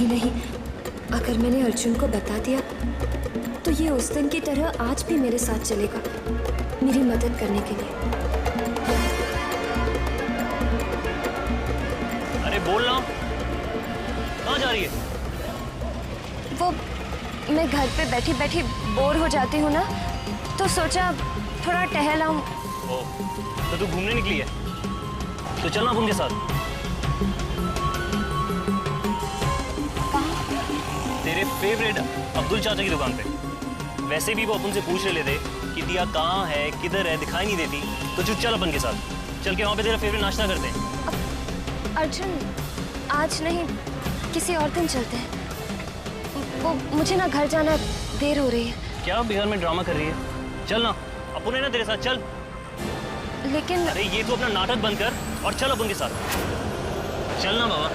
नहीं, अगर मैंने अर्जुन को बता दिया तो ये उस दिन की तरह आज भी मेरे साथ चलेगा, मेरी मदद करने के लिए। अरे बोल ना, कहाँ जा रही है? वो मैं घर पे बैठी बैठी बोर हो जाती हूँ ना, तो सोचा थोड़ा टहल आऊं। तो तू घूमने निकली है? तो चलना उनके साथ। तेरे फेवरेट अब्दुल चाचा की दुकान पे। वैसे भी वो अपन से पूछ रहे थे कि दिया कहाँ है, किधर है, दिखाई नहीं देती, तो चल अपन के साथ चल के वहाँ पे तेरा फेवरेट नाश्ता करते हैं। अर्जुन, आज नहीं, किसी और दिन चलते हैं। वो मुझे ना घर जाना, देर हो रही है। क्या बिहार में ड्रामा कर रही है? चल ना, अपन है ना तेरे साथ, चल। लेकिन अरे ये तो अपना नाटक बंद कर और चल अपन के साथ। चल ना बाबा।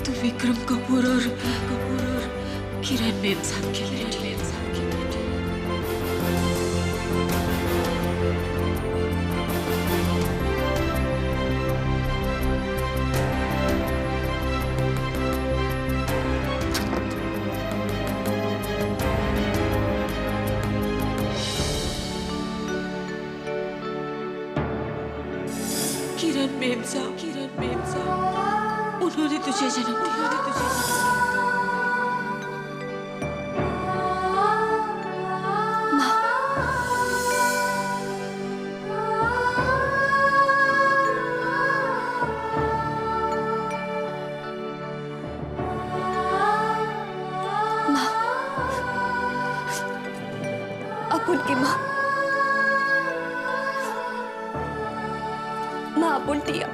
तो विक्रम कपूर और किरण मेम साहब के लिए किरण मेम साहब, उन्होंने तुझे जन्म दिया, अपुन की माँ, माँ अपुन टिया,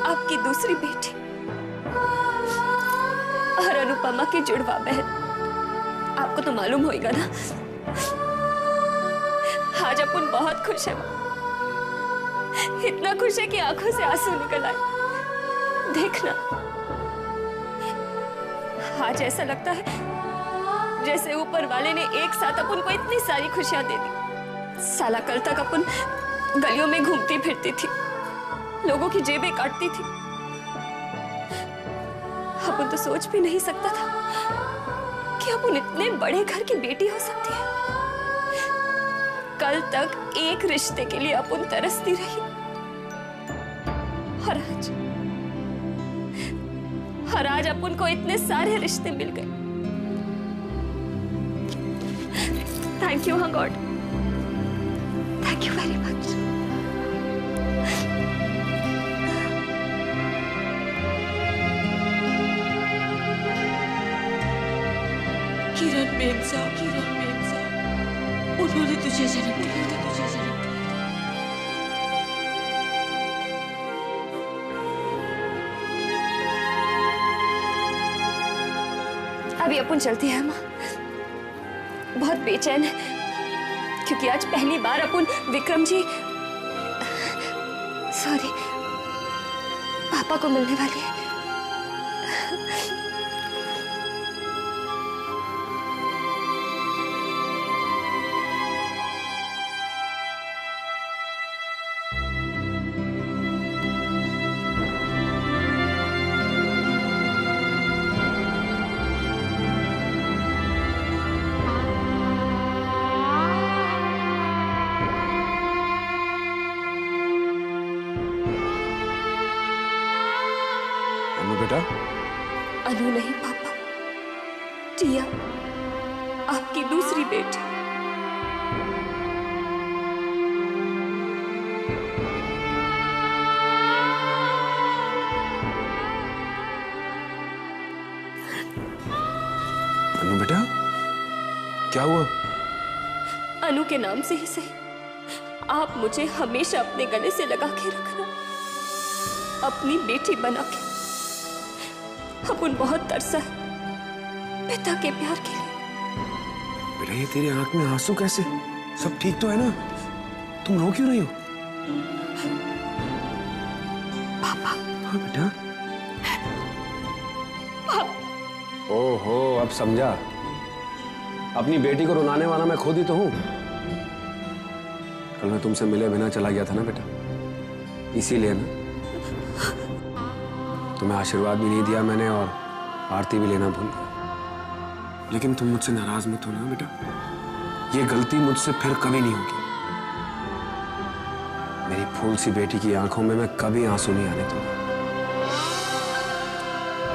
आपकी दूसरी बेटी और अनुपमा की जुड़वा बहन। आपको तो मालूम होगा ना, आज अपुन बहुत खुश है। इतना खुश है कि आंखों से आंसू निकल आए। देखना, आज ऐसा लगता है जैसे ऊपर वाले ने एक साथ अपन को इतनी सारी खुशियां दे दी। साला कल तक अपन गलियों में घूमती फिरती थी, लोगों की जेबें काटती थी। अपन तो सोच भी नहीं सकता था कि अपन इतने बड़े घर की बेटी हो सकती है। कल तक एक रिश्ते के लिए अपन तरसती रही, और आज अपन को इतने सारे रिश्ते मिल गए। Thank you God, thank you very much. Kiran ma'am साहब, उन्होंने तुझे जन्म दिया। अभी अपन चलती है माँ, बहुत बेचैन है क्योंकि आज पहली बार अपन विक्रम जी, सॉरी, पापा को मिलने वाली है। बेटा, अनु नहीं पापा, टिया, आपकी दूसरी बेटी। अनु बेटा, क्या हुआ? अनु के नाम से ही सही, आप मुझे हमेशा अपने गले से लगा के रखना, अपनी बेटी बना के। अपन बहुत तरसा है पिता के प्यार के लिए। बेटा, ये तेरी आंख में आंसू कैसे? सब ठीक तो है ना? तुम रो क्यों रही हो? पापा। हाँ बेटा। ओहो, अब समझा। अपनी बेटी को रुलाने वाला मैं खुद ही तो हूं। कल मैं तुमसे मिले बिना चला गया था ना बेटा, इसीलिए ना। तुम्हें आशीर्वाद भी नहीं दिया मैंने और आरती भी लेना भूल गया। लेकिन तुम मुझसे नाराज मत हो ना बेटा, ये गलती मुझसे फिर कभी नहीं होगी। मेरी फूल सी बेटी की आंखों में मैं कभी आंसू नहीं आने दूंगा।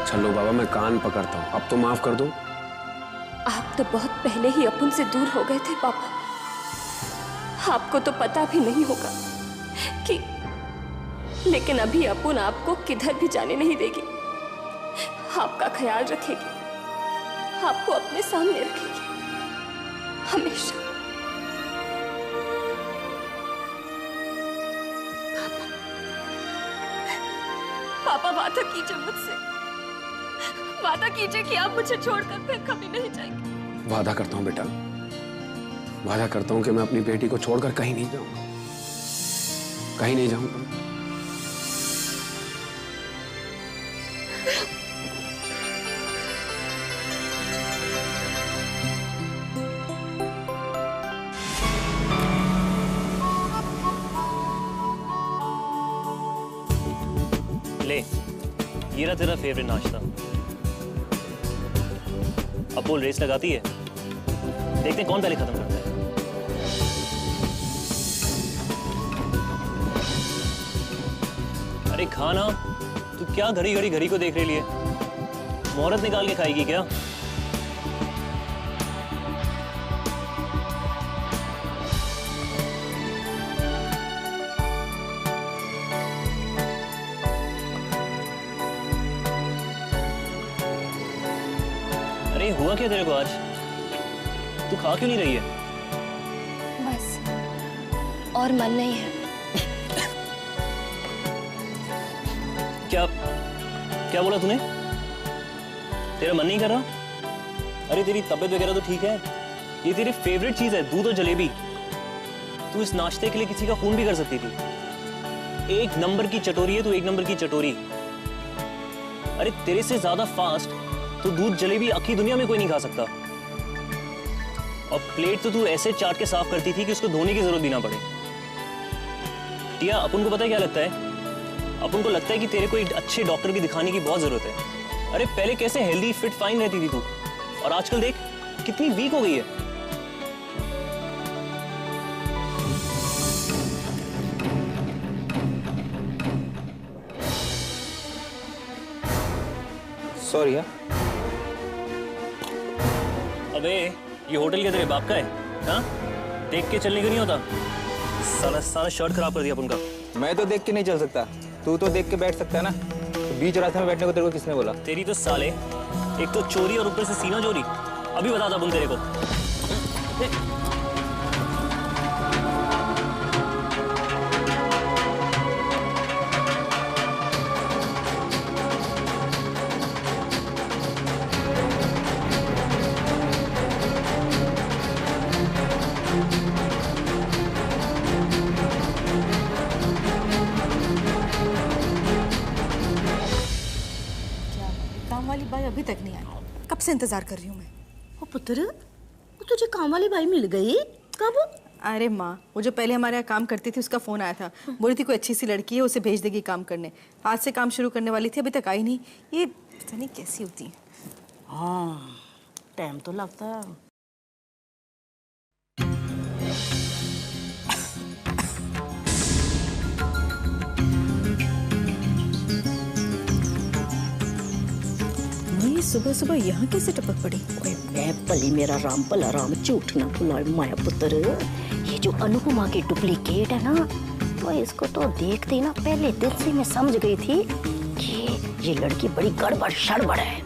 अच्छा लो बाबा, मैं कान पकड़ता हूं, अब तो माफ कर दो। आप तो बहुत पहले ही अपन से दूर हो गए थे पापा। आपको तो पता भी नहीं होगा कि, लेकिन अभी अपन आपको किधर भी जाने नहीं देगी। आपका ख्याल रखेगी, आपको अपने सामने रखेगी हमेशा। पापा वादा कीजिए मुझसे, वादा कीजिए कि आप मुझे छोड़कर फिर कभी नहीं जाएंगे। वादा करता हूं बेटा, वादा करता हूं कि मैं अपनी बेटी को छोड़कर कहीं नहीं जाऊंगा, कहीं नहीं जाऊंगा। ले, ये रहा तेरा फेवरेट नाश्ता। अब बोल, रेस लगाती है? देखते हैं कौन पहले खत्म करता है। अरे खाना, तू क्या घड़ी घड़ी घड़ी को देख रही है? मुहूर्त निकाल के खाएगी क्या? अरे हुआ क्या तेरे को आज? तू खा क्यों नहीं रही है? बस और मन नहीं है। क्या क्या बोला तूने? तेरा मन नहीं कर रहा? अरे तेरी तबीयत वगैरह तो ठीक है? ये तेरी फेवरेट चीज है, दूध और जलेबी। तू इस नाश्ते के लिए किसी का खून भी कर सकती थी। एक नंबर की चटोरी है तू, एक नंबर की चटोरी। अरे तेरे से ज्यादा फास्ट तो दूध जलेबी आखिरी दुनिया में कोई नहीं खा सकता। और प्लेट तो तू ऐसे चाट के साफ करती थी कि उसको धोने की जरूरत भी ना पड़े। टिया, अपन को पता है क्या लगता है? अपन को लगता है कि तेरे को एक अच्छे डॉक्टर की दिखाने की बहुत जरूरत है। अरे पहले कैसे हेल्दी फिट फाइन रहती थी तू, और आजकल देख कितनी वीक हो गई है। सॉरी यार। अबे ये होटल क्या तेरे बाप का है? हाँ, देख के चलने को नहीं होता? सारा सारा शर्ट खराब कर दिया अपन का। मैं तो देख के नहीं चल सकता, तू तो देख के बैठ सकता है ना। तो बीच रास्ते में बैठने को तेरे को किसने बोला? तेरी तो साले, एक तो चोरी और ऊपर से सीना चोरी। अभी बताता अपन तेरे को। काम वाली बाई अभी तक नहीं आई, कब से इंतजार कर रही हूँ मैं। ओ पुत्र, वो तुझे काम वाली बाई मिल गई कब? अरे माँ, वो जो पहले हमारे यहाँ काम करती थी उसका फोन आया था। बोली थी कोई अच्छी सी लड़की है, उसे भेज देगी काम करने। आज से काम शुरू करने वाली थी, अभी तक आई नहीं। ये पता नहीं कैसी होती है। हाँ, टाइम तो लगता है। सुबह सुबह यहाँ कैसे टपक पड़ी? भली मेरा राम भला राम, झूठ ना बुलाए माया पुत्र। ये जो अनुपमा की डुप्लीकेट है ना, तो इसको तो देखते ही ना पहले दिन से मैं समझ गई थी कि ये लड़की बड़ी गड़बड़ शड़बड़ है।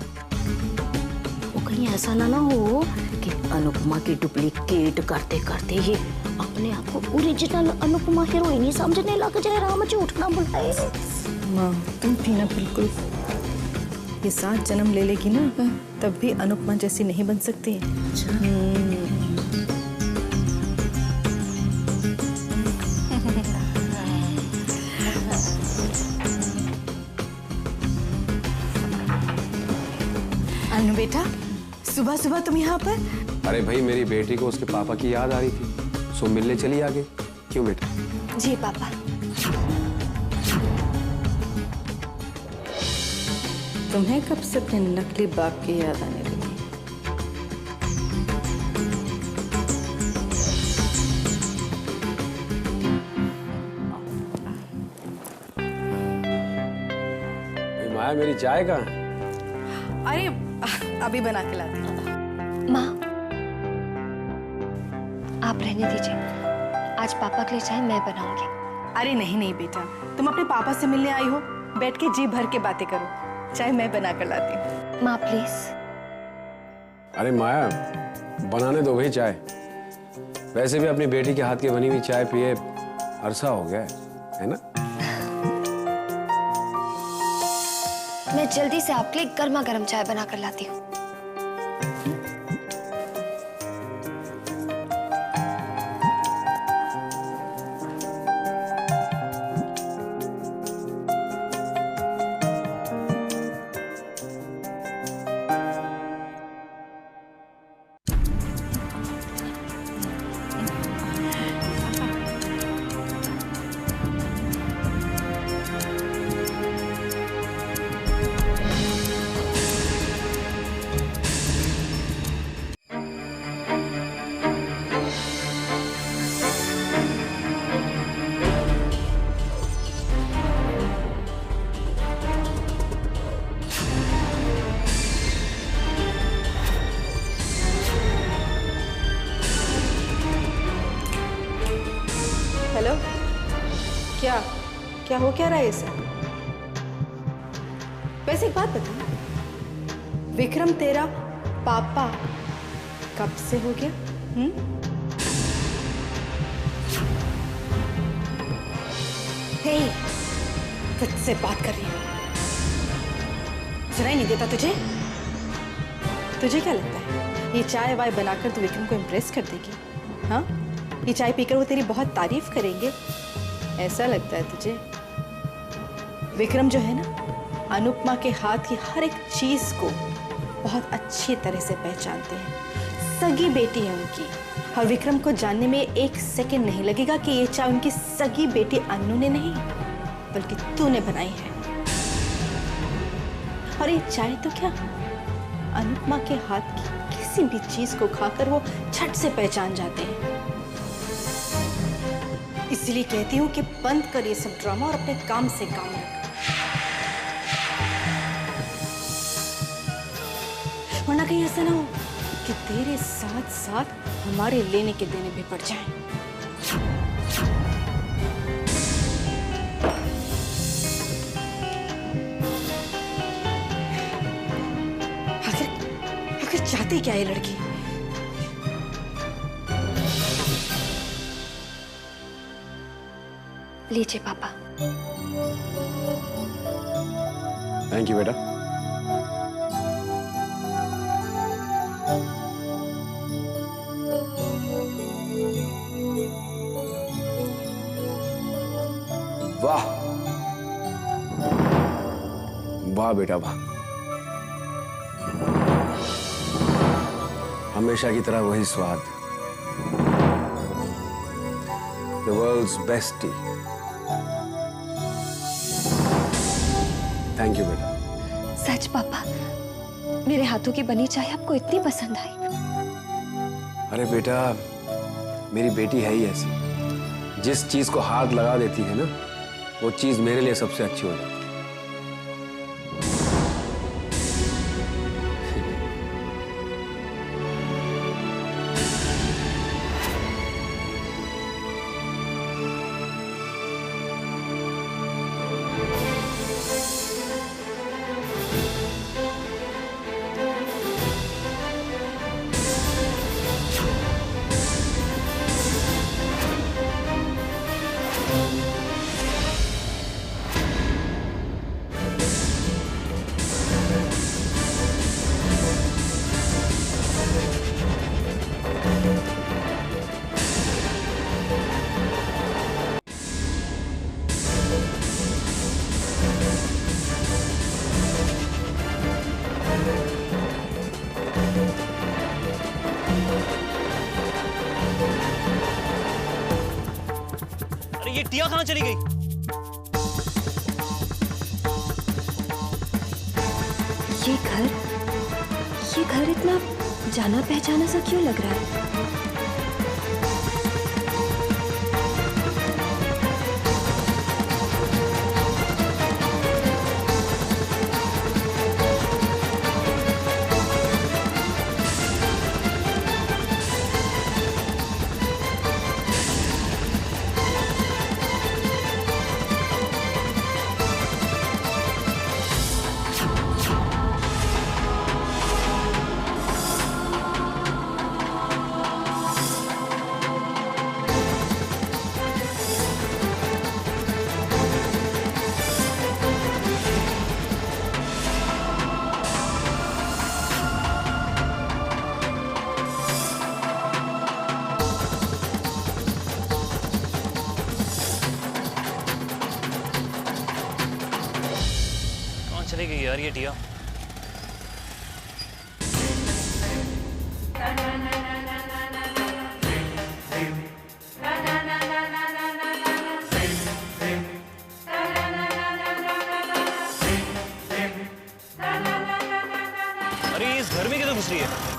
वो कहीं ऐसा ना हो कि अनुपमा की डुप्लीकेट करते करते ये अपने आप को ओरिजिनल अनुपमा हीरोइन ही समझने लग जाए। राम झूठ ना बुलाए। माँ तुम भी ना बिल्कुल, ये 7 जन्म ले लेगी ना तब भी अनुपमा जैसी नहीं बन सकती। बेटा, सुबह सुबह तुम यहाँ पर? अरे भाई, मेरी बेटी को उसके पापा की याद आ रही थी, सो मिलने चली आगे। क्यों बेटा? जी पापा। तुम्हें कब से अपने नकली बाप की याद आने लगी? माया, मेरी चाय कहाँ है? अरे अभी बना के लाती हूँ। माँ, आप रहने दीजिए, आज पापा के लिए चाय मैं बनाऊंगी। अरे नहीं नहीं बेटा, तुम अपने पापा से मिलने आई हो, बैठ के जी भर के बातें करो, चाय मैं बना कर लाती हूँ। माँ प्लीज। अरे माया, बनाने दो भाई चाय। वैसे भी अपनी बेटी के हाथ की बनी हुई चाय पिए अरसा हो गया है ना? मैं जल्दी से आपके लिए गर्मा गर्म चाय बना कर लाती हूँ। हेलो, क्या क्या हो क्या रहा है इसे? वैसे एक बात बता, विक्रम तेरा पापा कब से हो गया? हे, तुझसे बात कर रही हूँ, सुनाई नहीं देता तुझे? तुझे क्या लगता है ये चाय वाय बनाकर तू विक्रम को इम्प्रेस कर देगी? हाँ, ये चाय पीकर वो तेरी बहुत तारीफ करेंगे, ऐसा लगता है तुझे? विक्रम जो है ना, अनुपमा के हाथ की हर एक चीज को बहुत अच्छी तरह से पहचानते हैं। सगी बेटी है उनकी, और विक्रम को जानने में एक सेकंड नहीं लगेगा कि ये चाय उनकी सगी बेटी अन्नू ने नहीं बल्कि तूने बनाई है। और ये चाय तो क्या, अनुपमा के हाथ की किसी भी चीज को खाकर वो झट से पहचान जाते हैं। इसलिए कहती हूँ कि बंद कर ये सब ड्रामा और अपने काम से काम रख, वरना कहीं ऐसा ना हो कि तेरे साथ साथ हमारे लेने के देने भी पड़ जाएं। आखिर चाहती क्या है लड़की? लीजिए पापा। थैंक यू बेटा। वाह वाह बेटा वाह, हमेशा की तरह वही स्वाद, the world's best tea. Thank you बेटा। सच पापा, मेरे हाथों की बनी चाय आपको इतनी पसंद आई? अरे बेटा, मेरी बेटी है ही ऐसी, जिस चीज को हाथ लगा देती है ना, वो चीज मेरे लिए सबसे अच्छी हो जाती है। ये टिया कहाँ चली गई? ये घर इतना जाना पहचाना सा क्यों लग रहा है? चली गई यार ये टिया। अरे इस घर में किधर घुस रही है?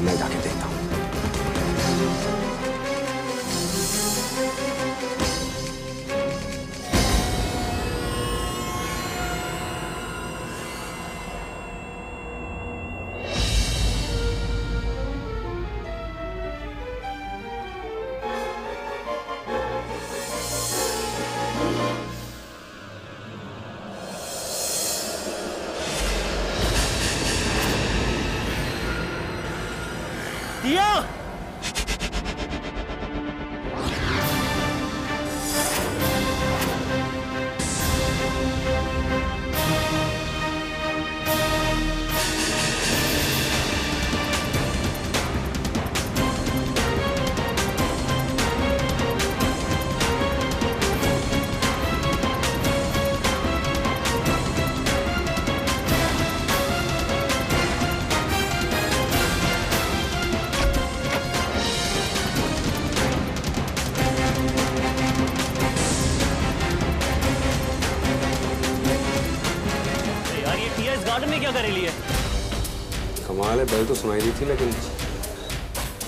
मैं जाके देखता हूँ। टिया! इस गार्डन में क्या करे लिए? कमाल है, बेल तो सुनाई दी थी लेकिन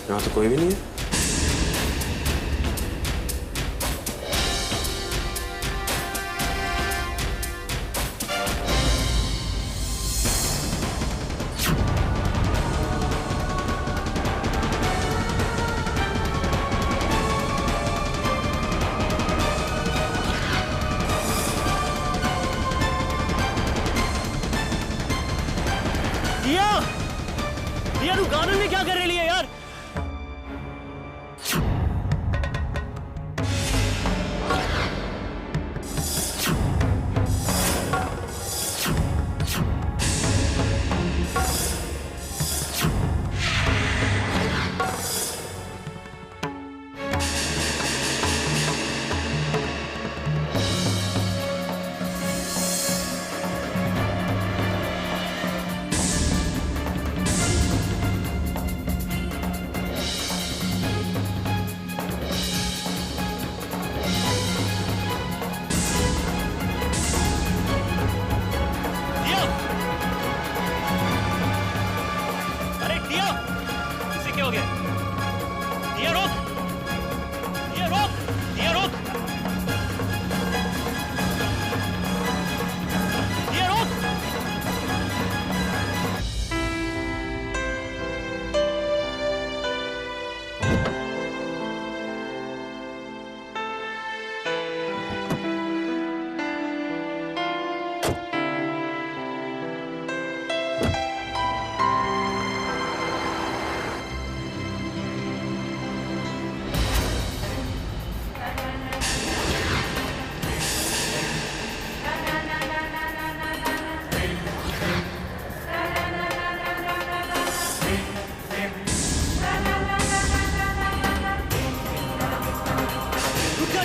यहाँ तो कोई भी नहीं है। दिया तू गार्डन में क्या कर रही है यार?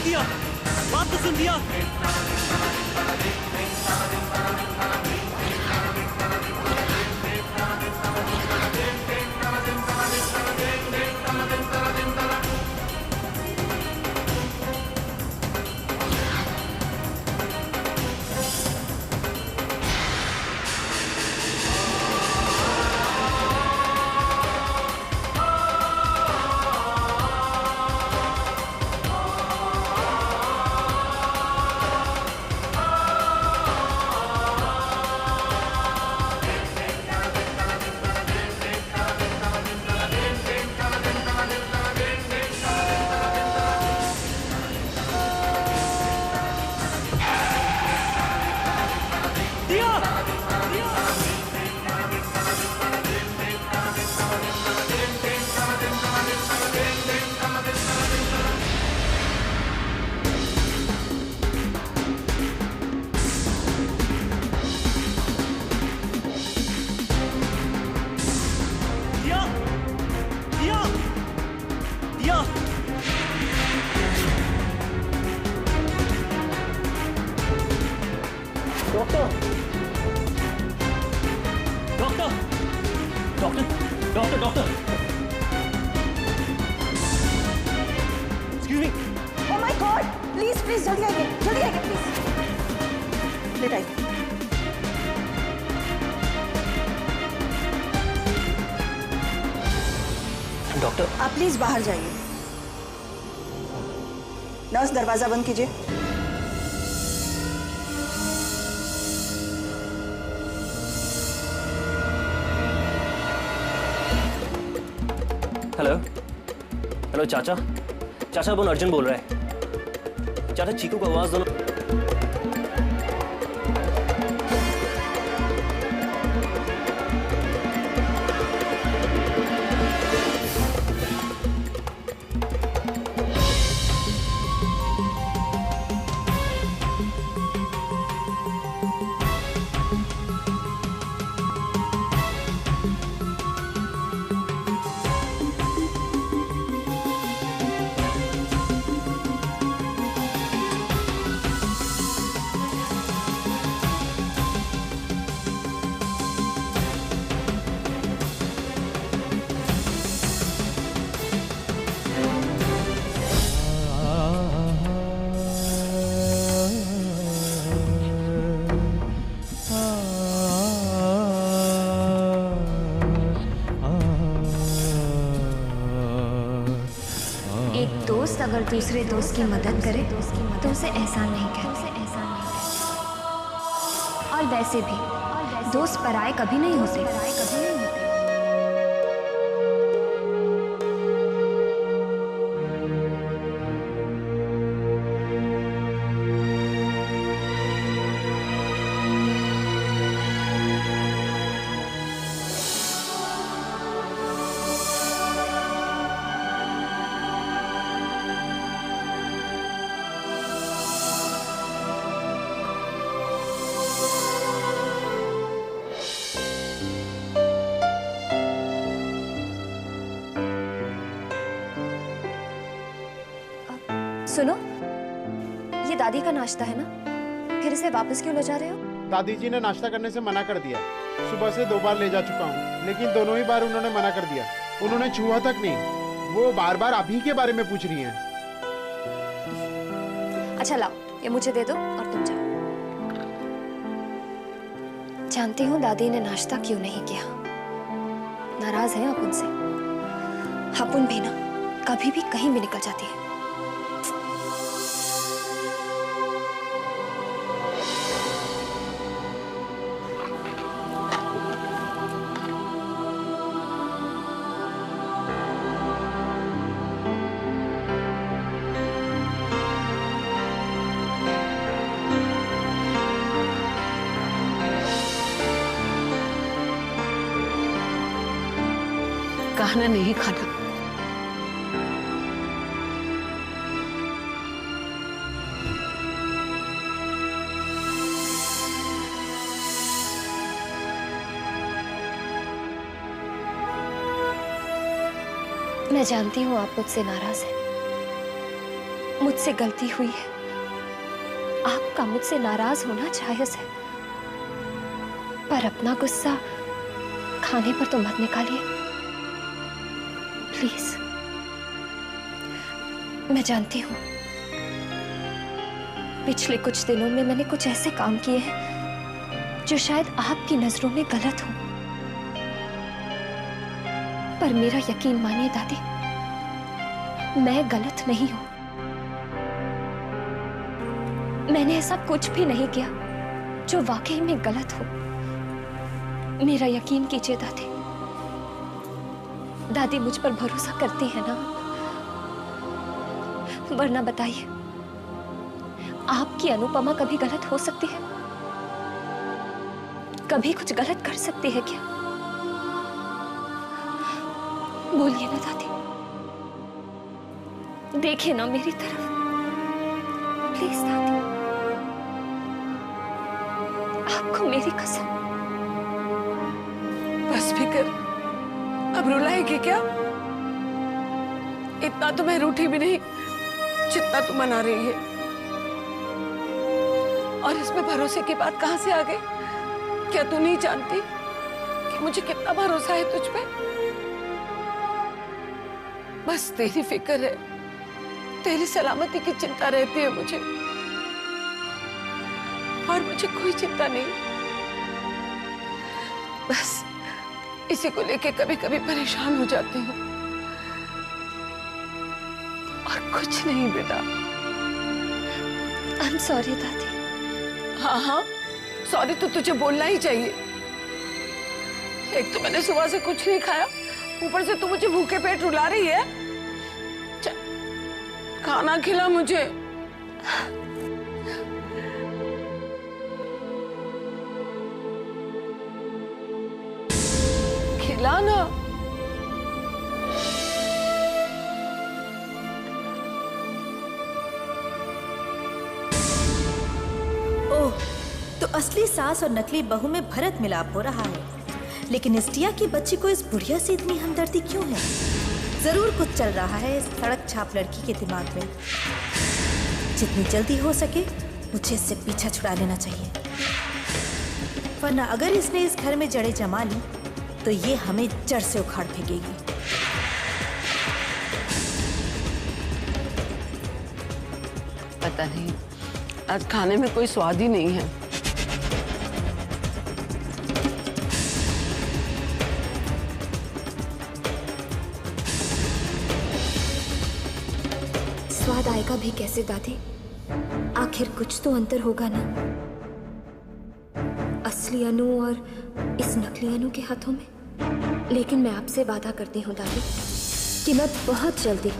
दिया, बात तो सुन दिया। Doctor excuse me. Oh my God, please please जल्दी आइए प्लीज। लेट आइए। डॉक्टर आप प्लीज बाहर जाइए। नर्स दरवाजा बंद कीजिए। हेलो हेलो चाचा, चाचा बोल अर्जुन बोल रहा है। चाचा चीकू को आवाज दो। अगर दूसरे दोस्त की मदद करे तो उसे एहसान नहीं कहते। और वैसे भी दोस्त पराये कभी नहीं होते। सुनो, ये दादी का नाश्ता है ना, फिर इसे वापस क्यों ले जा रहे हो? दादी जी ने नाश्ता करने से मना कर दिया। सुबह से 2 बार ले जा चुका हूँ, लेकिन दोनों ही बार उन्होंने मना कर दिया। उन्होंने छुआ तक नहीं। वो बार बार आप ही के बारे में पूछ रही हैं। अच्छा लाओ, ये मुझे दे दो और तुम जाओ। जानती हूँ दादी ने नाश्ता क्यों नहीं किया। नाराज है आप उनसे। हापुन भी ना कभी भी कहीं भी निकल जाती है। खाना नहीं खाना। मैं जानती हूँ आप मुझसे नाराज हैं। मुझसे गलती हुई है। आपका मुझसे नाराज होना जायज है, पर अपना गुस्सा खाने पर तो मत निकालिए प्लीज। मैं जानती हूँ पिछले कुछ दिनों में मैंने कुछ ऐसे काम किए हैं जो शायद आपकी नजरों में गलत हो, पर मेरा यकीन मानिए दादी, मैं गलत नहीं हूं। मैंने ऐसा कुछ भी नहीं किया जो वाकई में गलत हो। मेरा यकीन कीजिए दादी। दादी मुझ पर भरोसा करती है ना? वरना बताइए, आपकी अनुपमा कभी गलत हो सकती है? कभी कुछ गलत कर सकती है क्या? बोलिए ना दादी, देखिए ना मेरी तरफ, प्लीज दादी, आपको मेरी कसम। बस फिकर, अब रुलाएगी क्या? इतना तो मैं रूठी भी नहीं जितना तू मना रही है। और इसमें भरोसे की बात कहां से आ गई? क्या तू नहीं जानती कि मुझे कितना भरोसा है तुझ पे? बस तेरी फिक्र है, तेरी सलामती की चिंता रहती है मुझे, और मुझे कोई चिंता नहीं। बस इसी को लेके कभी कभी परेशान हो जाती हूँ, और कुछ नहीं बेटा। आई एम सॉरी दादी। हाँ हाँ, सॉरी तो तुझे बोलना ही चाहिए। एक तो मैंने सुबह से कुछ नहीं खाया, ऊपर से तू मुझे भूखे पेट रुला रही है। चल खाना खिला मुझे। खिलाना। ओह, तो असली सास और नकली बहू में भरत मिलाप हो रहा है। लेकिन इस टिया की बच्ची को इस बुढ़िया से इतनी हमदर्दी क्यों है? जरूर कुछ चल रहा है इस सड़क छाप लड़की के दिमाग में। जितनी जल्दी हो सके मुझे इससे पीछा छुड़ा लेना चाहिए, वरना अगर इसने इस घर में जड़ें जमा ली तो ये हमें जड़ से उखाड़ फेंकेगी। पता नहीं, आज खाने में कोई स्वाद ही नहीं है। स्वाद आएगा भी कैसे दादी? आखिर कुछ तो अंतर होगा ना, असली अनु और इस नकली अनु के हाथों में। लेकिन मैं आपसे वादा करती हूँ दादी कि मैं बहुत जल्दी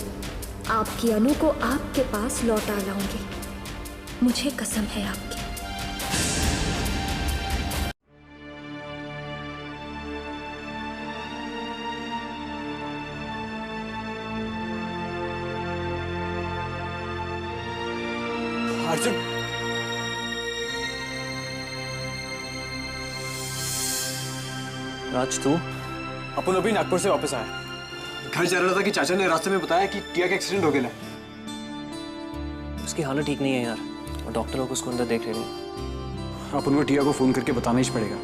आपकी अनु को आपके पास लौटा लाऊंगी। मुझे कसम है आपकी। अर्जुन, राज तू? अपन अभी नागपुर से वापस आया। घर जा रहा था कि चाचा ने रास्ते में बताया कि टिया का एक्सीडेंट हो गया। उसकी हालत ठीक नहीं है यार, और डॉक्टर लोग उसको अंदर देख रहे हैं। आप उनको टिया को फोन करके बताना ही पड़ेगा,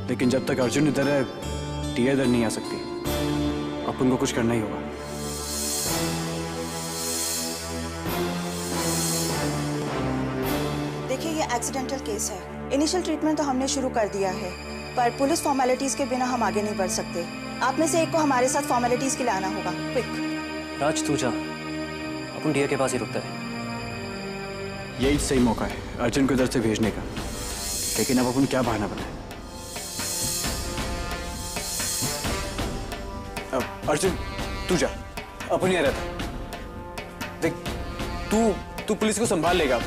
लेकिन जब तक अर्जुन इधर है टिया इधर नहीं आ सकती। आप उनको कुछ करना ही होगा। देखिए, ये एक्सीडेंटल केस है। इनिशियल ट्रीटमेंट तो हमने शुरू कर दिया है, पर पुलिस फॉर्मेलिटीज के बिना हम आगे नहीं बढ़ सकते। आप में से एक को हमारे साथ फॉर्मेलिटीज के लिए आना होगा। क्विक। राज तू जा, अपन टिया के पास ही रुकता है। यही सही मौका है अर्जुन को इधर से भेजने का, लेकिन अब अपन क्या बहाना बनाए। अर्जुन तू जा, अपन यहाँ रहता। देख तू पुलिस को संभाल लेगा,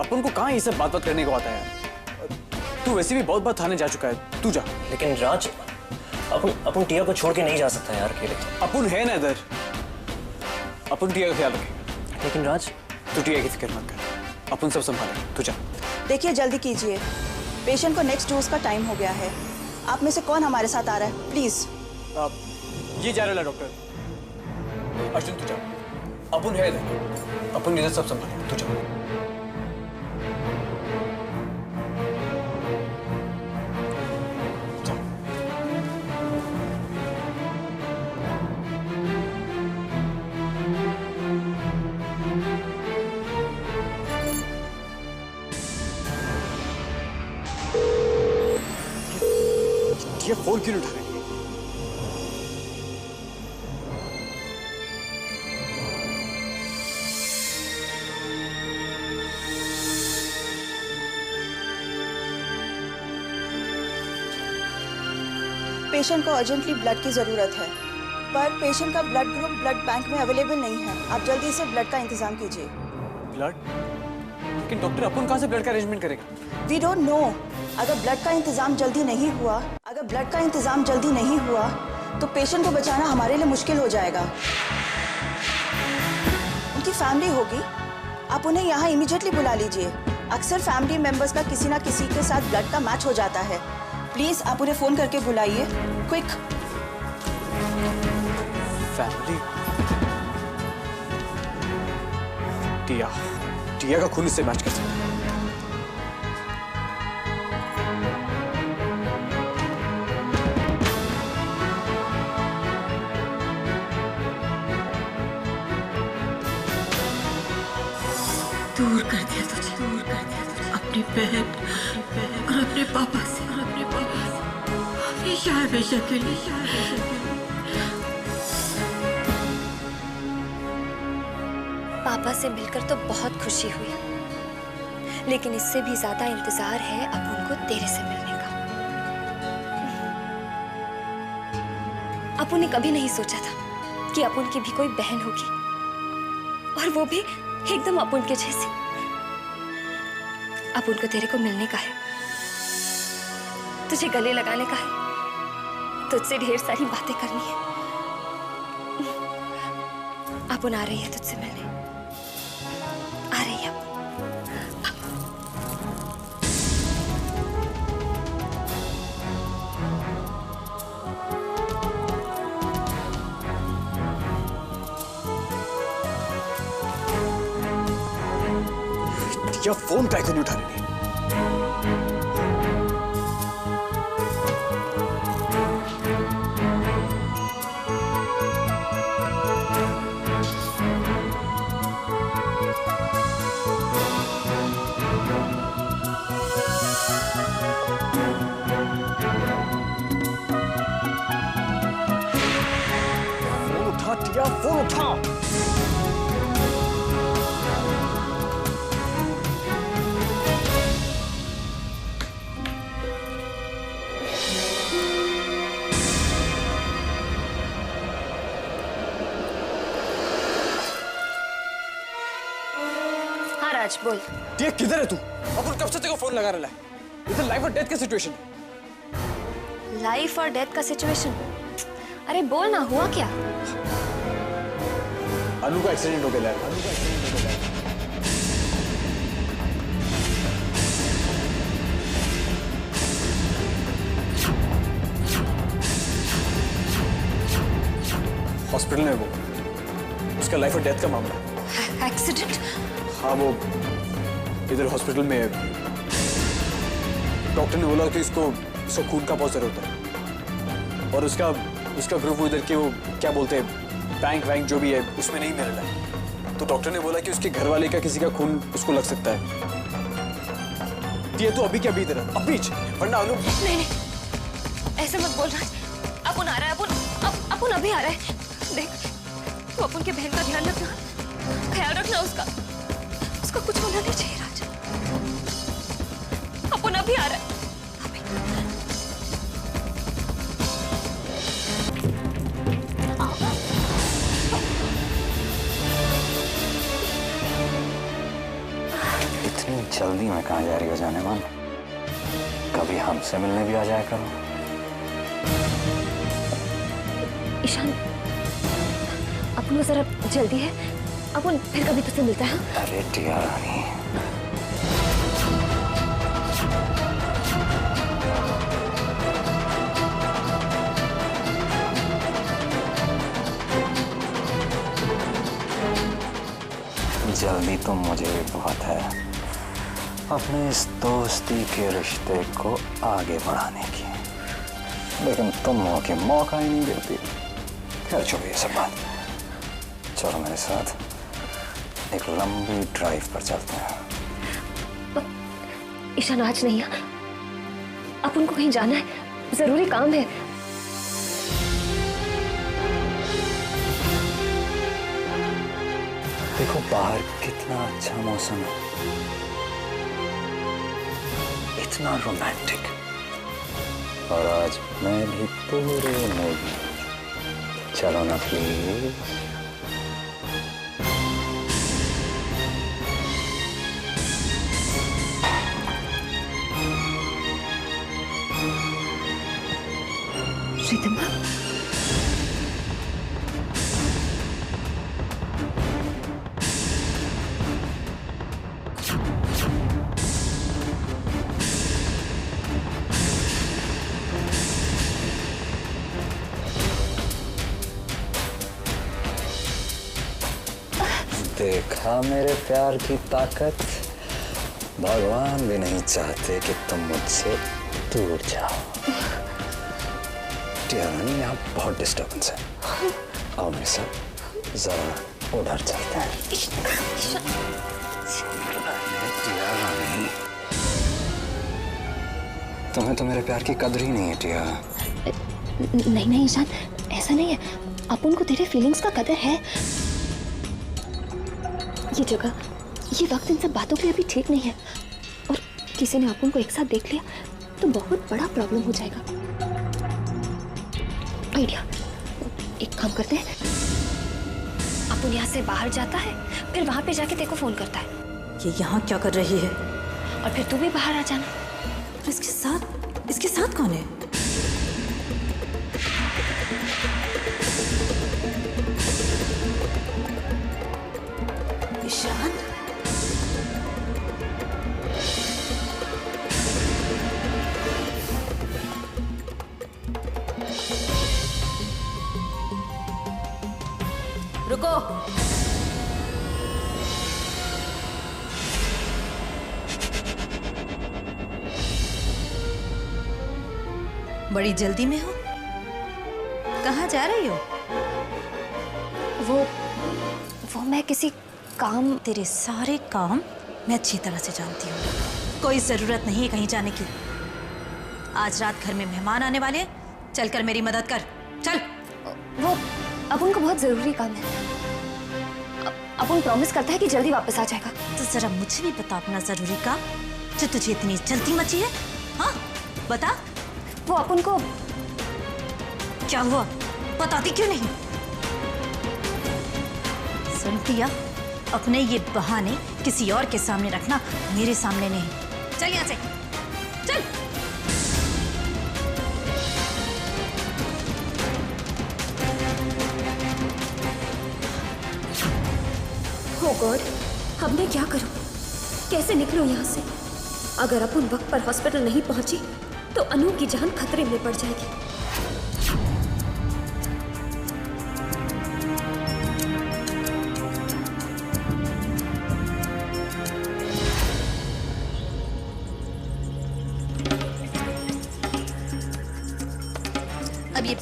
अपन को कहाँ ये सब बात करने को आता है यार। तू वैसे भी बहुत बार थाने जा चुका है, तू जा। लेकिन राज अपन टिया को छोड़ के नहीं जा सकता यार अकेले। अपन है ना इधर, अपन टिया का ख्याल रखेगा। लेकिन राज तू टिया की फिक्र मत कर, अपन सब संभालेंगे, तू जा। देखिए, जल्दी कीजिए, पेशेंट को नेक्स्ट डोज का टाइम हो गया है। आप में से कौन हमारे साथ आ रहा है? प्लीज। ये जा रहा है डॉक्टर। अर्जुन तू जा, अपन है इधर, अपन इधर सब संभालेंगे, तू जा। ये फोन क्यों नहीं उठा रही है? पेशेंट को अर्जेंटली ब्लड की जरूरत है, पर पेशेंट का ब्लड ग्रुप ब्लड बैंक में अवेलेबल नहीं है। आप जल्दी से ब्लड का इंतजाम कीजिए। ब्लड? लेकिन डॉक्टर अपन कहाँ से ब्लड का अरेंजमेंट करेगा? We don't know. अगर ब्लड का इंतजाम जल्दी नहीं हुआ तो पेशेंट को बचाना हमारे लिए मुश्किल हो जाएगा। उनकी फैमिली होगी, आप उन्हें यहाँ इमीडिएटली बुला लीजिए। अक्सर फैमिली मेंबर्स का किसी ना किसी के साथ ब्लड का मैच हो जाता है। प्लीज आप उन्हें फोन करके बुलाइए, क्विक। फैमिली? टिया का खून इससे मैच कर सकता है। दूर कर दिया तुझे अपनी बहन और अपने पापा से, हमेशा के लिए। पापा से मिलकर तो बहुत खुशी हुई, लेकिन इससे भी ज्यादा इंतजार है अब उनको तेरे से मिलने का। अपुन ने कभी नहीं सोचा था कि अपुन की भी कोई बहन होगी, और वो भी एकदम अपुन के जैसी। अपुन को तेरे को मिलने का है, तुझे गले लगाने का है, तुझसे ढेर सारी बातें करनी है। अपुन आ रही है तुझसे मिलने, आ रही है। या फोन काय को नहीं उठा रही? फोन उठा टिया, फोन उठा। राज बोल। टिया किधर है तू? अपन कब से तेरे को फोन लगा रहा है? इधर लाइफ और डेथ का सिचुएशन है। लाइफ और डेथ का सिचुएशन? अरे बोल ना, हुआ क्या? अनु का एक्सीडेंट हो गया। हॉस्पिटल में वो, उसका लाइफ और डेथ का मामला है। एक्सीडेंट? हाँ, वो इधर हॉस्पिटल में है। डॉक्टर ने बोला कि इसको खून का बहुत जरूरत है और उसका ग्रुप उधर के वो क्या बोलते हैं बैंक वैंक जो भी है उसमें नहीं मिल रहा है। तो डॉक्टर ने बोला कि उसके घर वाले का किसी का खून उसको लग सकता है। ये तो अभी क्या अभी इधर अभी वरना अनु। नहीं ऐसे मत बोल रहा है। अपुन आ रहा है। अपुन अभी आ रहा है। देख तू अपुन की बहन का ध्यान रखना, ख्याल रखना उसका कुछ होना नहीं चाहिए राज। अपुन अभी आ रहा है। इतनी जल्दी में कहाँ जा रही हो जाने मन? कभी हमसे मिलने भी आ जाया करो। ईशान, अपन को जरा जल्दी है, अपन फिर कभी तुझसे मिलता है। अरे टिया रानी, जल्दी तो मुझे भी बहुत है अपने इस दोस्ती के रिश्ते को आगे बढ़ाने की, लेकिन तुम मुझे मौका ही नहीं देती। खैर छोड़ो ये सब बात, चलो मेरे साथ एक लंबी ड्राइव पर चलते हैं। ईशान आज नहीं है, अपन को कहीं जाना है, जरूरी काम है। देखो बाहर कितना अच्छा मौसम है, इतना रोमांटिक, और आज मैं भी पूरे मूड में। चलो ना प्लीज। रिदमा, देखा मेरे प्यार की ताकत। भगवान भी नहीं चाहते कि तुम मुझसे दूर जाओ। टियारानी, यहाँ बहुत डिस्टर्बेंस है। आओ मेरे साथ, जरा उधर चलते हैं। टियारानी, तुम्हें तो मेरे प्यार की कदर ही नहीं है टिया। नहीं ईशान, ऐसा नहीं है। अपन को तेरे फीलिंग्स का कदर है। ये जगह, ये वक्त इन सब बातों के लिए अभी ठीक नहीं है, और किसी ने अपन को एक साथ देख लिया तो बहुत बड़ा प्रॉब्लम हो जाएगा। आइडिया, एक काम करते हैं, अपन यहाँ से बाहर जाता है, फिर वहां पे जाके तेरे को फोन करता है। ये यहाँ क्या कर रही है? और फिर तू भी बाहर आ जाना। इसके साथ कौन है? ईशान, रुको। बड़ी जल्दी में हो? कहाँ जा रही हो? वो मैं किसी काम। तेरे सारे काम मैं अच्छी तरह से जानती हूँ। कोई जरूरत नहीं है कहीं जाने की। आज रात घर में मेहमान आने वाले हैं, चलकर मेरी मदद कर। चल। वो अपन को बहुत जरूरी काम है। अपन प्रॉमिस करता है कि जल्दी वापस आ जाएगा। तो जरा मुझे भी बता अपना जरूरी काम, जो तुझे इतनी जल्दी मची है। हाँ बता। वो अपन को क्या हुआ, बताती क्यों नहीं? सुनती है, अपने ये बहाने किसी और के सामने रखना, मेरे सामने नहीं। चल यहाँ से, चल। Oh God, अब मैं क्या करूं? कैसे निकलूं यहाँ से? अगर अपन वक्त पर हॉस्पिटल नहीं पहुंची तो अनु की जान खतरे में पड़ जाएगी।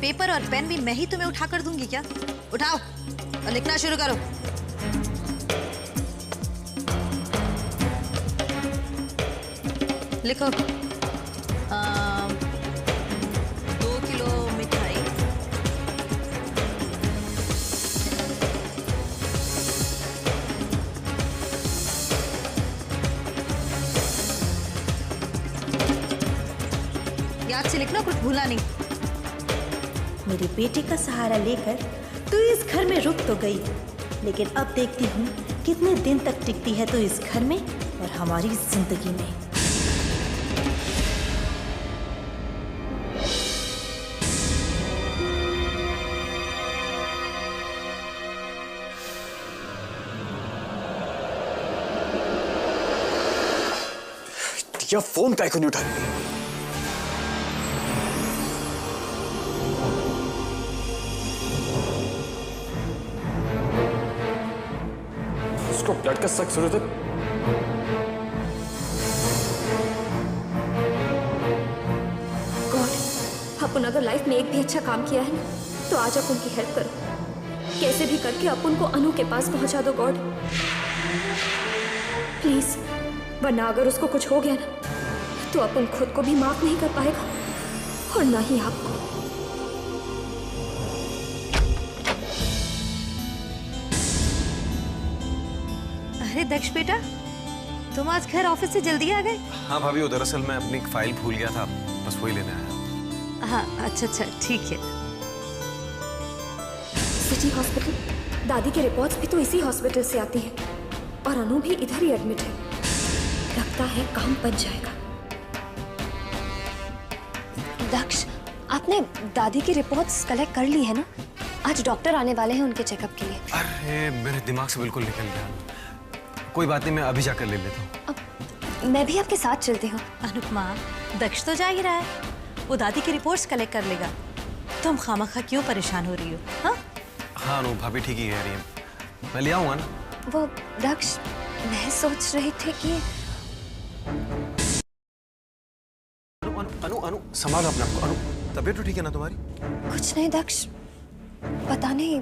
पेपर और पेन भी मैं ही तुम्हें उठा कर दूंगी क्या? उठाओ और लिखना शुरू करो। लिखो 2 किलो मिठाई, याद से लिखना, कुछ भूला नहीं। मेरी बेटी का सहारा लेकर तू इस घर में रुक तो गई, लेकिन अब देखती हूँ कितने दिन तक टिकती है तू इस घर में और हमारी जिंदगी में। या फोन काय को नहीं उठा रही? उसको ब्लड का सख्त जरूरत है। गॉड, अपन अगर लाइफ में एक भी अच्छा काम किया है ना, तो आज अपन की हेल्प करो। कैसे भी करके अपन को अनु के पास पहुंचा दो गॉड, प्लीज। वरना अगर उसको कुछ हो गया ना, तो अपन खुद को भी माफ नहीं कर पाएगा और ना ही आपको। अरे दक्ष बेटा, तुम आज घर ऑफिस से जल्दी आ गए? हाँ भाभी, वो दरअसल मैं अपनी फाइल भूल गया था, बस वही लेने आया। हाँ अच्छा ठीक है। सिटी हॉस्पिटल, दादी के रिपोर्ट्स भी तो इसी हॉस्पिटल से आती हैं और अनु भी इधर ही एडमिट है। लगता है काम बन जाएगा। दक्ष, आपने दादी की रिपोर्ट्स कलेक्ट कर ली है ना? आज डॉक्टर आने वाले हैं उनके चेकअप के लिए। अरे मेरे दिमाग से बिल्कुल निकल गया। कोई बात नहीं, मैं अभी जाकर ले लेता हूँ। मैं भी आपके साथ चलती हूँ। अनुपमा, दक्ष तो जा ही रहा है, वो दादी की रिपोर्ट्स कलेक्ट कर लेगा। तुम खामखा क्यों परेशान हो रही हो? हाँ हाँ अनु, भाभी ठीक ही कह रही है, मैं ले आऊंगा ना। वो दक्ष, मैं सोच रही थी कि अनु संभालो अपने आप को। अनु, तबीयत तो ठीक है ना तुम्हारी? कुछ नहीं दक्ष, पता नहीं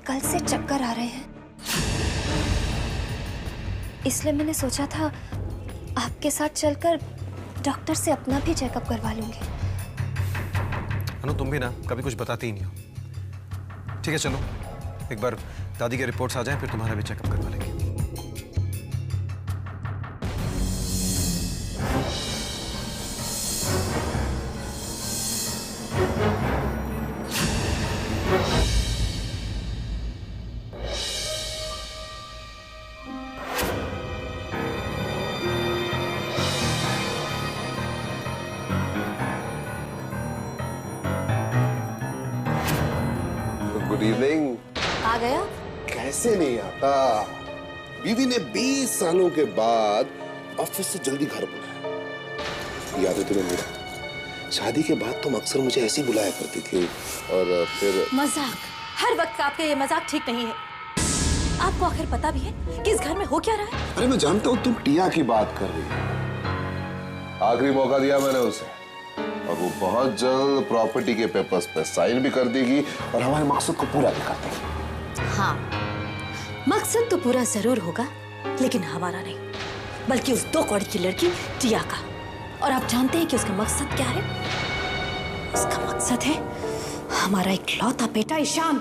कल से चक्कर आ रहे हैं, इसलिए मैंने सोचा था आपके साथ चलकर डॉक्टर से अपना भी चेकअप करवा लूंगी। अनु, तुम भी ना कभी कुछ बताती ही नहीं हो। ठीक है चलो, एक बार दादी के रिपोर्ट्स आ जाएं, फिर तुम्हारा भी चेकअप करवा लेंगे। Good evening. आ गया? कैसे नहीं आता, बीवी ने 20 सालों के बाद ऑफिस से जल्दी घर बुलाया। याद है तुम्हें मेरा? शादी के बाद तुम अक्सर मुझे ऐसे ही बुलाया करती थी और फिर मजाक, हर वक्त का आपका ये मजाक ठीक नहीं है। आपको आखिर पता भी है कि इस घर में हो क्या रहा है? अरे मैं जानता हूँ तुम टिया की बात कर रही हो। आखिरी मौका दिया मैंने उसे और वो बहुत जल्द प्रॉपर्टी के पेपर्स पे साइन भी कर देगी और हमारे मकसद को पूरा भी कर देगी। हाँ, मकसद तो पूरा जरूर होगा, लेकिन हमारा नहीं, बल्कि उस 2 कौड़ी की लड़की टिया का। और आप जानते हैं कि उसका मकसद क्या है? उसका मकसद है हमारा इकलौता बेटा ईशान।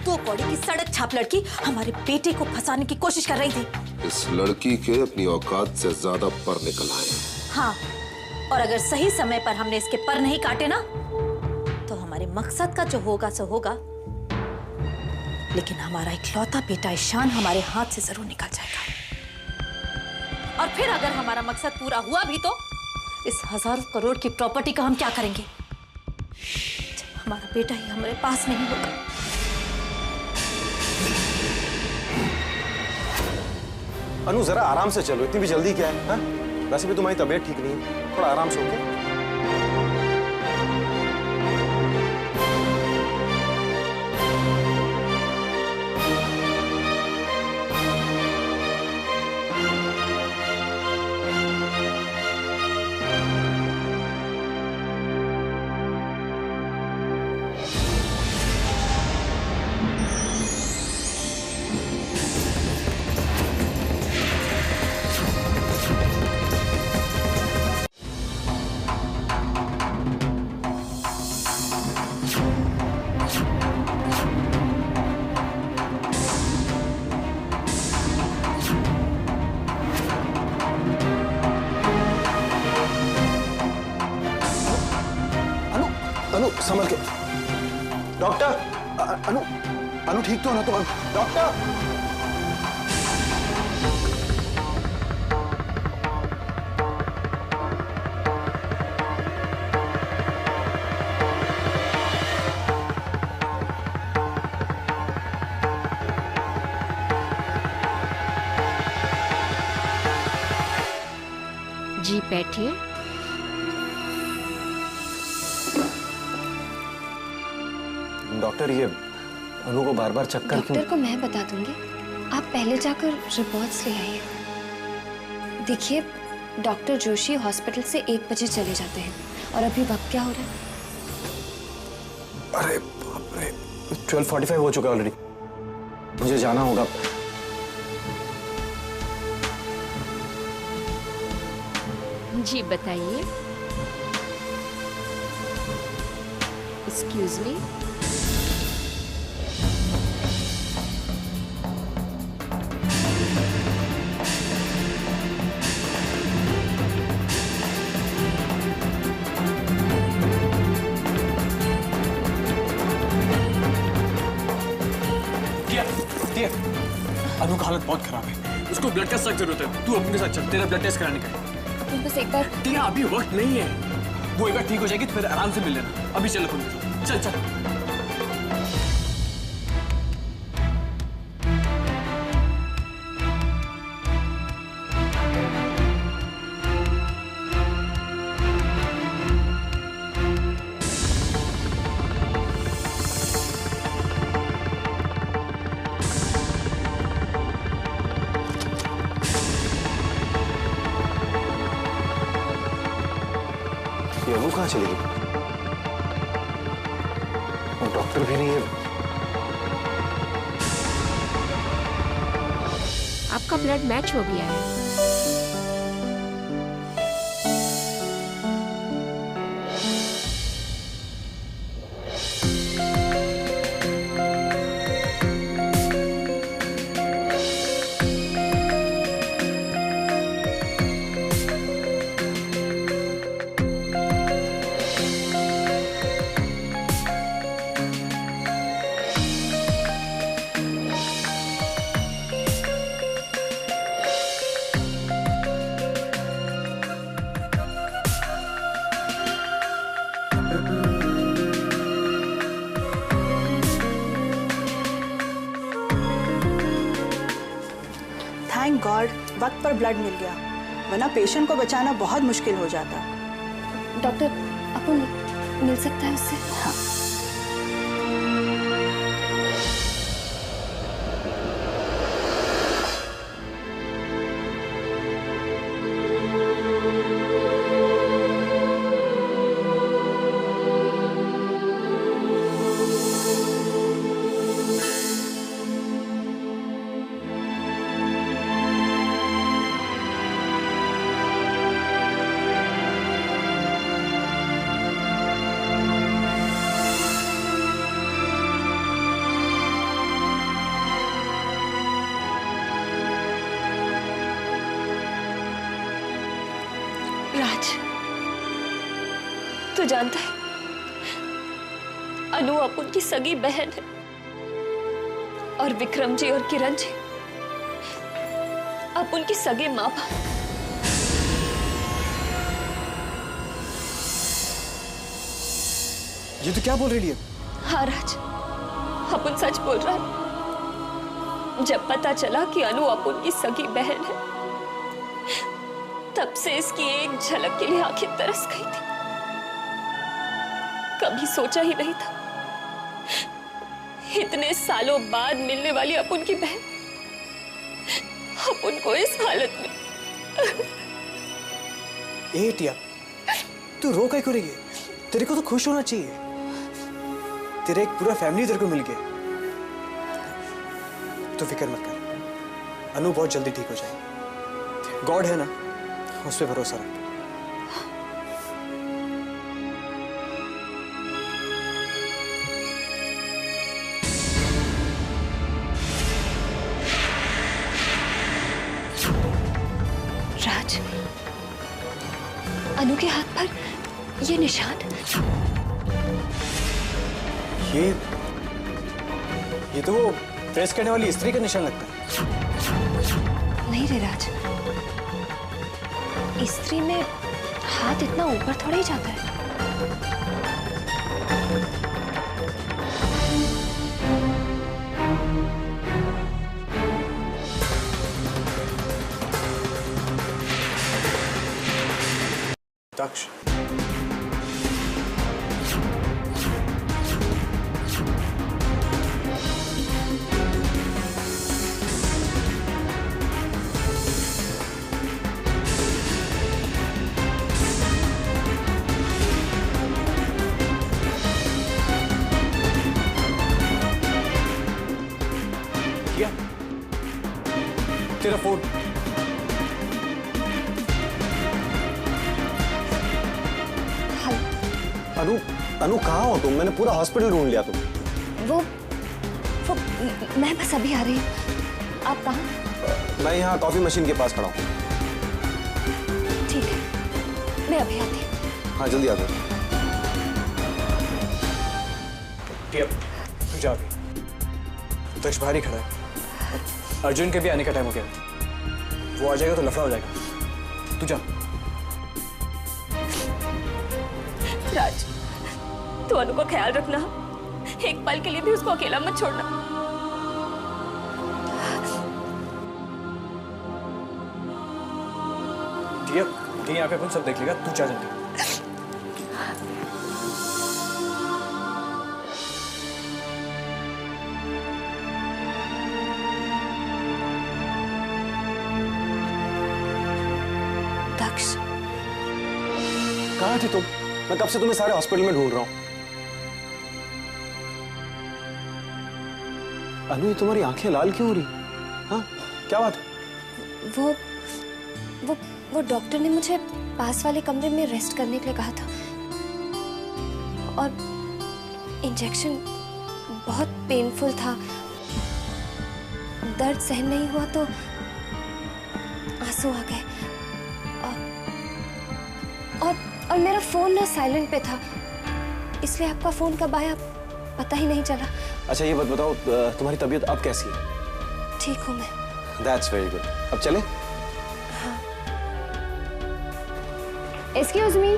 तो कौड़ी की सड़क छाप लड़की हमारे बेटे को फंसाने की कोशिश कर रही थी। इस लड़की के अपनी औकात से ज्यादा पर निकल आए। हाँ, और अगर सही समय पर हमने इसके पर नहीं काटे ना, तो हमारे मकसद का जो होगा सो होगा, लेकिन हमारा इकलौता बेटा ईशान हमारे हाथ से जरूर निकल जाएगा। और फिर अगर हमारा मकसद पूरा हुआ भी तो इस 1000 करोड़ की प्रॉपर्टी का हम क्या करेंगे जब हमारा बेटा ही हमारे पास नहीं होगा? अनु जरा आराम से चलो, इतनी भी जल्दी क्या है? हाँ? वैसे भी तुम्हारी तबीयत ठीक नहीं है, थोड़ा आराम से हो गया। डॉक्टर अनु अनु ठीक तो हो ना तुम? डॉक्टर जी बैठिए। डॉक्टर ये अनु को बार बार चक्कर क्यों? डॉक्टर को मैं बता दूंगी, आप पहले जाकर रिपोर्ट्स ले आइए। देखिए डॉक्टर जोशी हॉस्पिटल से 1 बजे चले जाते हैं और अभी वक्त क्या हो रहा है? अरे बाप रे 12:45 हो चुका है ऑलरेडी, मुझे जाना होगा। जी बताइए। Excuse me. अनु का हालत बहुत खराब है, उसको ब्लड टेस्ट की जरूरत है। तू अपने साथ चल, तेरा ब्लड टेस्ट कराने का है। बस एक बार। टिया अभी वक्त नहीं है, वो एक बार ठीक हो जाएगी तो फिर आराम से मिल लेना। अभी चल अपन, चल चल। अनु कहाँ चली गई? और डॉक्टर भी नहीं है। आपका ब्लड मैच हो गया है। थैंक गॉड वक्त पर ब्लड मिल गया, वरना पेशेंट को बचाना बहुत मुश्किल हो जाता। डॉक्टर अपन मिल सकता है उससे? हाँ। राज, तू जानता है अनु अपन की सगी बहन है और विक्रम जी और किरण जी अपन की सगे माँ बाप। ये तो क्या बोल रही है? हाँ राज, अपन सच बोल रहा है। जब पता चला कि अनु अपन की सगी बहन है, तब से इसकी एक झलक के लिए आंखें तरस गई थी। कभी सोचा ही नहीं था इतने सालों बाद मिलने वाली अपन की बहन अपन को इस हालत में। ए टिया, तू रो क्या करेगी? तेरे को तो खुश होना चाहिए, तेरा एक पूरा फैमिली तेरे को मिल गया। तो फिक्र मत कर, अनु बहुत जल्दी ठीक हो जाएगी। गॉड है ना, उस पर भरोसा रख। राज, अनु के हाथ पर ये निशान, ये तो वो प्रेस करने वाली स्त्री का निशान लगता है। नहीं रे राज, स्त्री में हाथ इतना ऊपर थोड़ा ही जाता है। दक्ष, तेरा फोन। अनु, अनु कहाँ हो तुम? मैंने पूरा हॉस्पिटल ढूंढ लिया तुम। वो मैं बस अभी आ रही हूँ। आप कहाँ? मैं यहाँ कॉफी मशीन के पास खड़ा हूँ। ठीक है, मैं अभी आती हूँ। हाँ जल्दी आ जाओ। तू जा अभी। दक्ष बाहर ही खड़ा है। अर्जुन के भी आने का टाइम हो गया। वो आ जाएगा तो लफड़ा हो जाएगा। तू जा। राज, तू अनु का ख्याल रखना, एक पल के लिए भी उसको अकेला मत छोड़ना। ठीक है, यहाँ पे अपन सब देख लेगा। तू जा जल्दी। दक्ष, कहाँ थी तुम? मैं कब से तुम्हें सारे हॉस्पिटल में ढूंढ रहा हूँ। अनु, ये तुम्हारी आंखें लाल क्यों हो रही? हाँ, क्या बात है? वो डॉक्टर ने मुझे पास वाले कमरे में रेस्ट करने के लिए कहा था और इंजेक्शन बहुत पेनफुल था। दर्द सहन नहीं हुआ तो आंसू आ गए और मेरा फोन ना साइलेंट पे था, इसलिए आपका फोन कब आया पता ही नहीं चला। अच्छा ये बात बताओ, तुम्हारी तबीयत अब कैसी है? ठीक हूँ मैं। That's very good. अब चले? Excuse me.